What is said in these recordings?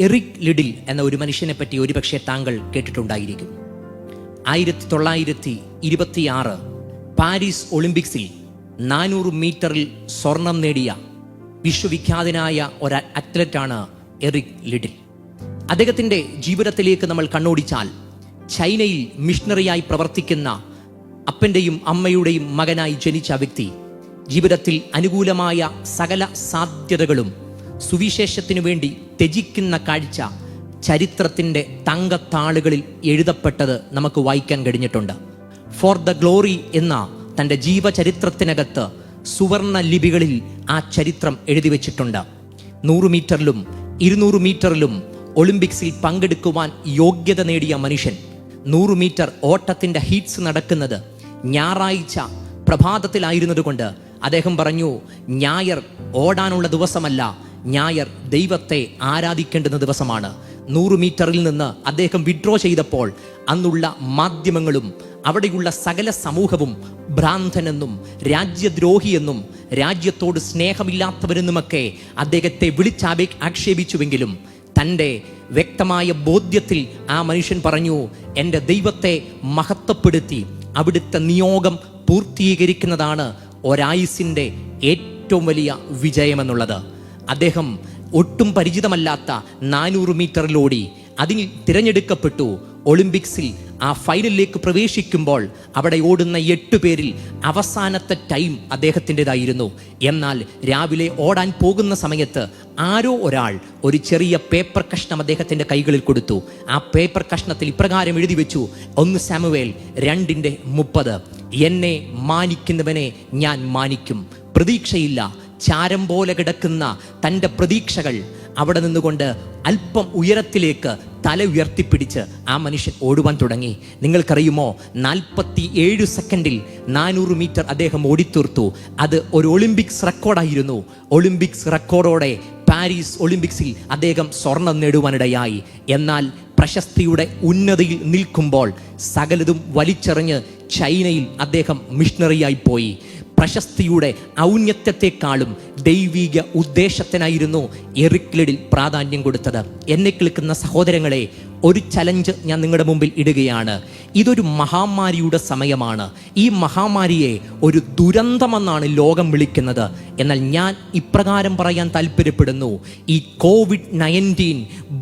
Eric ലിഡിൽ എന്ന ഒരു മനുഷ്യനെ പറ്റി ഒരുപക്ഷെ താങ്കൾ കേട്ടിട്ടുണ്ടായിരിക്കും. 1926 പാരീസ് ഒളിമ്പിക്സിൽ 400 മീറ്ററിൽ സ്വർണം നേടിയ വിശ്വവിഖ്യാതനായ ഒരു അത്ലറ്റാണ് എറിക് ലിഡിൽ. അദ്ദേഹത്തിൻ്റെ ജീവിതത്തിലേക്ക് നമ്മൾ കണ്ണോടിച്ചാൽ ചൈനയിൽ മിഷണറിയായി പ്രവർത്തിക്കുന്ന അപ്പൻ്റെയും അമ്മയുടെയും മകനായി ജനിച്ച വ്യക്തി ജീവിതത്തിൽ അനുകൂലമായ സകല സാധ്യതകളും സുവിശേഷത്തിനു വേണ്ടി ത്യജിക്കുന്ന കാഴ്ച ചരിത്രത്തിൻ്റെ തങ്കത്താളുകളിൽ എഴുതപ്പെട്ടത് നമുക്ക് വായിക്കാൻ കഴിഞ്ഞിട്ടുണ്ട്. ഫോർ ദ ഗ്ലോറി എന്ന തൻ്റെ ജീവചരിത്രത്തിനകത്ത് സുവർണ ലിപികളിൽ ആ ചരിത്രം എഴുതി വച്ചിട്ടുണ്ട്. 100 മീറ്ററിലും 200 മീറ്ററിലും ഒളിമ്പിക്സിൽ പങ്കെടുക്കുവാൻ യോഗ്യത നേടിയ മനുഷ്യൻ 100 മീറ്റർ ഓട്ടത്തിൻ്റെ ഹീറ്റ്സ് നടക്കുന്നത് ഞായറാഴ്ച പ്രഭാതത്തിലായിരുന്നതുകൊണ്ട് അദ്ദേഹം പറഞ്ഞു, ഞായർ ഓടാനുള്ള ദിവസമല്ല, ഞായർ ദൈവത്തെ ആരാധിക്കേണ്ടുന്ന ദിവസമാണ്. 100 മീറ്ററിൽ നിന്ന് അദ്ദേഹം വിഡ്രോ ചെയ്തപ്പോൾ അന്നുള്ള മാധ്യമങ്ങളും അവിടെയുള്ള സകല സമൂഹവും ഭ്രാന്തനെന്നും രാജ്യദ്രോഹിയെന്നും രാജ്യത്തോട് സ്നേഹമില്ലാത്തവരെന്നുമൊക്കെ അദ്ദേഹത്തെ ആക്ഷേപിച്ചുവെങ്കിലും തൻ്റെ വ്യക്തമായ ബോധ്യത്തിൽ ആ മനുഷ്യൻ പറഞ്ഞു, എൻ്റെ ദൈവത്തെ മഹത്വപ്പെടുത്തി അവിടുത്തെ നിയോഗം പൂർത്തീകരിക്കുന്നതാണ് ഒരായുസിൻ്റെ ഏറ്റവും വലിയ വിജയമെന്നുള്ളത്. അദ്ദേഹം ഒട്ടും പരിചിതമല്ലാത്ത 400 മീറ്ററിലോടി അതിൽ തിരഞ്ഞെടുക്കപ്പെട്ടു. ഒളിമ്പിക്സിൽ ആ ഫൈനലിലേക്ക് പ്രവേശിക്കുമ്പോൾ അവിടെ ഓടുന്ന 8 പേരിൽ അവസാനത്തെ ടൈം അദ്ദേഹത്തിൻ്റെതായിരുന്നു. എന്നാൽ രാവിലെ ഓടാൻ പോകുന്ന സമയത്ത് ആരോ ഒരാൾ ഒരു ചെറിയ പേപ്പർ കഷ്ണം അദ്ദേഹത്തിൻ്റെ കൈകളിൽ കൊടുത്തു. ആ പേപ്പർ കഷ്ണത്തിൽ ഇപ്രകാരം എഴുതി വെച്ചു, 1 സാമുവേൽ 2:30, എന്നെ മാനിക്കുന്നവനെ ഞാൻ മാനിക്കും. പ്രതീക്ഷയില്ല, ചാരം പോലെ കിടക്കുന്ന തൻ്റെ പ്രതീക്ഷകൾ അവിടെ നിന്നുകൊണ്ട് അല്പം ഉയരത്തിലേക്ക് തല ഉയർത്തിപ്പിടിച്ച് ആ മനുഷ്യൻ ഓടുവാൻ തുടങ്ങി. നിങ്ങൾക്കറിയുമോ, 47 സെക്കൻഡിൽ 400 മീറ്റർ അദ്ദേഹം ഓടിത്തീർത്തു. അത് ഒരു ഒളിമ്പിക്സ് റെക്കോർഡായിരുന്നു. ഒളിമ്പിക്സ് റെക്കോർഡോടെ പാരീസ് ഒളിമ്പിക്സിൽ അദ്ദേഹം സ്വർണം നേടുവാനിടയായി. എന്നാൽ പ്രശസ്തിയുടെ ഉന്നതിയിൽ നിൽക്കുമ്പോൾ സകലതും വലിച്ചെറിഞ്ഞ് ചൈനയിൽ അദ്ദേഹം മിഷണറിയായി പോയി. പ്രശസ്തിയുടെ ഔന്നത്യത്തെക്കാളും ദൈവിക ഉദ്ദേശത്തിനായിരുന്നു എറിക് ലിഡിൽ പ്രാധാന്യം കൊടുത്തത്. എന്നെ കേൾക്കുന്ന സഹോദരങ്ങളെ, ഒരു ചലഞ്ച് ഞാൻ നിങ്ങളുടെ മുമ്പിൽ ഇടുകയാണ്. ഇതൊരു മഹാമാരിയുടെ സമയമാണ്. ഈ മഹാമാരിയെ ഒരു ദുരന്തമെന്നാണ് ലോകം വിളിക്കുന്നത്. എന്നാൽ ഞാൻ ഇപ്രകാരം പറയാൻ താല്പര്യപ്പെടുന്നു, ഈ COVID-19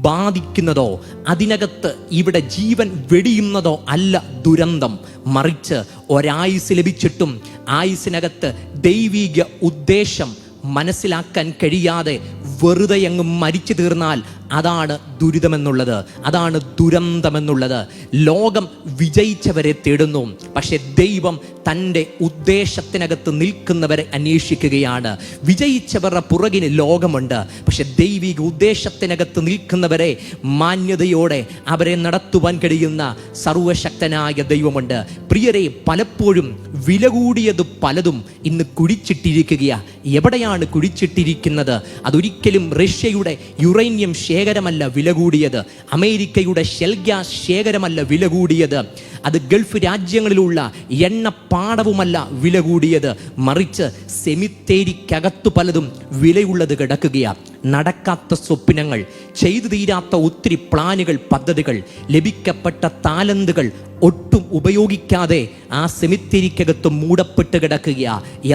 ബാധിക്കുന്നതോ അതിനകത്ത് ഇവിടെ ജീവൻ വെടിയുന്നതോ അല്ല ദുരന്തം. മറിച്ച് ഒരായുസ് ലഭിച്ചിട്ടും ആയുസിനകത്ത് ദൈവിക ഉദ്ദേശം മനസ്സിലാക്കാൻ കഴിയാതെ വെറുതെ അങ്ങ് മരിച്ചു തീർന്നാൽ അതാണ് ദുരിതമെന്നുള്ളത്, അതാണ് ദുരന്തമെന്നുള്ളത്. ലോകം വിജയിച്ചവരെ തേടുന്നു, പക്ഷെ ദൈവം തൻ്റെ ഉദ്ദേശത്തിനകത്ത് നിൽക്കുന്നവരെ അന്വേഷിക്കുകയാണ്. വിജയിച്ചവരുടെ പുറകിന് ലോകമുണ്ട്, പക്ഷെ ദൈവിക ഉദ്ദേശത്തിനകത്ത് നിൽക്കുന്നവരെ മാന്യതയോടെ അവരെ നടത്തുവാൻ കഴിയുന്ന സർവശക്തനായ ദൈവമുണ്ട്. പ്രിയരെ, പലപ്പോഴും വില കൂടിയത് പലതും ഇന്ന് കുഴിച്ചിട്ടിരിക്കുകയാണ്. എവിടെയാണ് കുഴിച്ചിട്ടിരിക്കുന്നത്? അതൊരിക്കലും റഷ്യയുടെ യുറേനിയം ശേഖരമല്ല വില കൂടിയത്, അമേരിക്കയുടെ ഷെൽ ഗ്യാസ് ശേഖരമല്ല വില കൂടിയത്, അത് ഗൾഫ് രാജ്യങ്ങളിലുള്ള എണ്ണപ്പാടവുമല്ല വില കൂടിയത്. മറിച്ച് സെമിത്തേരിക്കകത്തു പലതും വിലയുള്ളത് കിടക്കുകയാണ്. നടക്കാത്ത സ്വപ്നങ്ങൾ, ചെയ്തു തീരാത്ത ഒത്തിരി പ്ലാനുകൾ, പദ്ധതികൾ, ലഭിക്കപ്പെട്ട താലന്തുകൾ ഒട്ടും ഉപയോഗിക്കാതെ ആ സെമിത്തേരിക്കകത്ത് മൂടപ്പെട്ട് കിടക്കുക.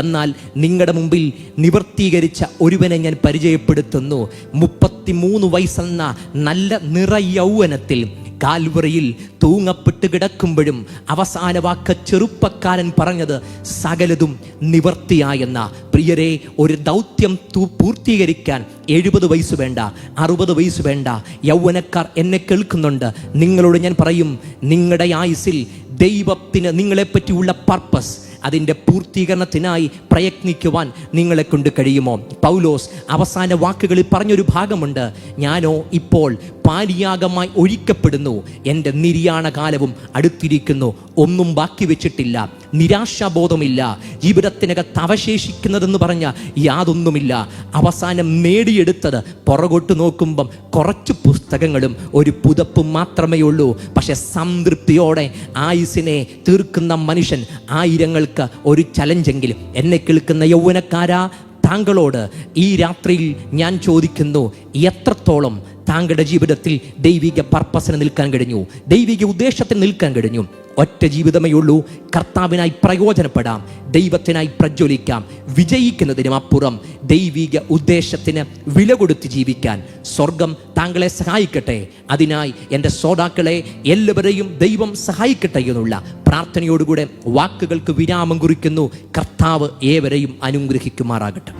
എന്നാൽ നിങ്ങളുടെ മുമ്പിൽ നിവർത്തീകരിച്ച ഒരുവനെ ഞാൻ പരിചയപ്പെടുത്തുന്നു. 33 വയസ്സെന്ന നല്ല നിറയൗവനത്തിൽ കാൽവറിയിൽ തൂങ്ങപ്പെട്ട് കിടക്കുമ്പോഴും അവസാന വാക്ക് ചെറുപ്പക്കാരൻ പറഞ്ഞത് സകലതും നിവർത്തിയായെന്ന. പ്രിയരെ, ഒരു ദൗത്യം പൂർത്തീകരിക്കാൻ 70 വയസ്സ് വേണ്ട, 60 വയസ്സ് വേണ്ട. യൗവനക്കാർ എന്നെ കേൾക്കുന്നുണ്ട്, നിങ്ങളോട് ഞാൻ പറയും, നിങ്ങളുടെ ആയുസ്സിൽ ദൈവത്തിന് നിങ്ങളെപ്പറ്റിയുള്ള പർപ്പസ്, അതിൻ്റെ പൂർത്തീകരണത്തിനായി പ്രയത്നിക്കുവാൻ നിങ്ങളെ കൊണ്ട് കഴിയുമോ? പൗലോസ് അവസാന വാക്കുകളിൽ പറഞ്ഞൊരു ഭാഗമുണ്ട്, ഞാനോ ഇപ്പോൾ പാലിയാഗമായി ഒഴിക്കപ്പെടുന്നു, എൻ്റെ നിര്യാണ കാലവും അടുത്തിരിക്കുന്നു, ഒന്നും ബാക്കി വെച്ചിട്ടില്ല, നിരാശാബോധമില്ല, ജീവിതത്തിനകത്ത് അവശേഷിക്കുന്നതെന്ന് പറഞ്ഞ യാതൊന്നുമില്ല. അവസാനം നേടിയെടുത്തത് പുറകോട്ട് നോക്കുമ്പം കുറച്ച് പുസ്തകങ്ങളും ഒരു പുതപ്പും മാത്രമേ ഉള്ളൂ. പക്ഷെ സംതൃപ്തിയോടെ ആയുസിനെ തീർക്കുന്ന മനുഷ്യൻ ആയിരങ്ങൾക്ക് ഒരു ചലഞ്ചെങ്കിലും. എന്നെ കേൾക്കുന്ന യൗവനക്കാരാ, താങ്കളോട് ഈ രാത്രിയിൽ ഞാൻ ചോദിക്കുന്നു, എത്രത്തോളം താങ്കളുടെ ജീവിതത്തിൽ ദൈവിക പർപ്പസിന് നിൽക്കാൻ കഴിഞ്ഞു, ദൈവിക ഉദ്ദേശത്തിന് നിൽക്കാൻ കഴിഞ്ഞു? ഒറ്റ ജീവിതമേ ഉള്ളൂ. കർത്താവിനായി പ്രയോജനപ്പെടാം, ദൈവത്തിനായി പ്രജ്വലിക്കാം. വിജയിക്കുന്നതിനും അപ്പുറം ദൈവിക ഉദ്ദേശത്തിന് വില കൊടുത്ത് ജീവിക്കാൻ സ്വർഗം താങ്കളെ സഹായിക്കട്ടെ. അതിനായി എൻ്റെ ശ്രോതാക്കളെ എല്ലാവരെയും ദൈവം സഹായിക്കട്ടെ എന്നുള്ള പ്രാർത്ഥനയോടുകൂടെ വാക്കുകൾക്ക് വിരാമം കുറിക്കുന്നു. കർത്താവ് ഏവരെയും അനുഗ്രഹിക്കുമാറാകട്ടെ.